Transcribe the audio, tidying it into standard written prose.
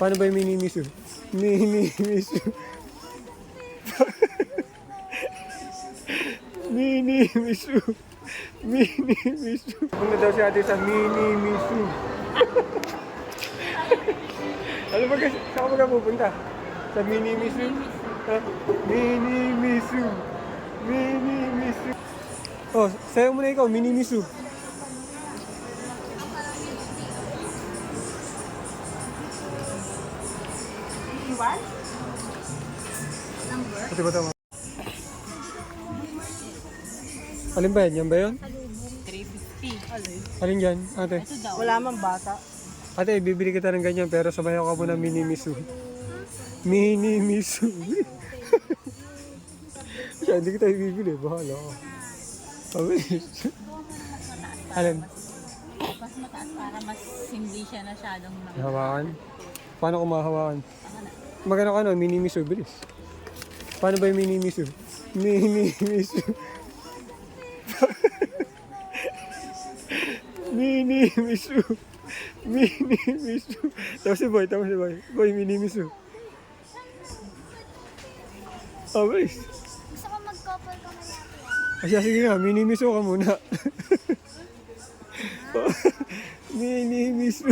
Paano ba yung mini misu? Mini misu. Mini misu. Mini misu. Punta daw si ate sa mini misu. Ano ba guys? Saan ka ba pupunta? Sa mini misu? Ha? Mini misu. Mini misu. Oh, sayo mo na ikaw, mini misu. Ito ba tama? Alin ba yan? Yan ba yun? 350. Alin yan, ate? Ito daw. Wala mang bata. Ate, bibili kita ng ganyan pero sabayan ka muna mini misu. Mini misu. Siya, hindi kita ibibili. Bahala ka. Sabi. Alin? Mas mataas para mas hindi siya masyadong Hawakan? Paano ko mahawakan? Magano ka no? Mini misu, bilis. Paano ba yung mini misu? Mini misu. Mini misu. Mini misu. Tapos si Boy, tapos si Boy. Boy, mini misu. Oh, bilis. Gusto ko mag-couple ka na natin. Asya, sige nga, mini misu ka muna. Mini misu.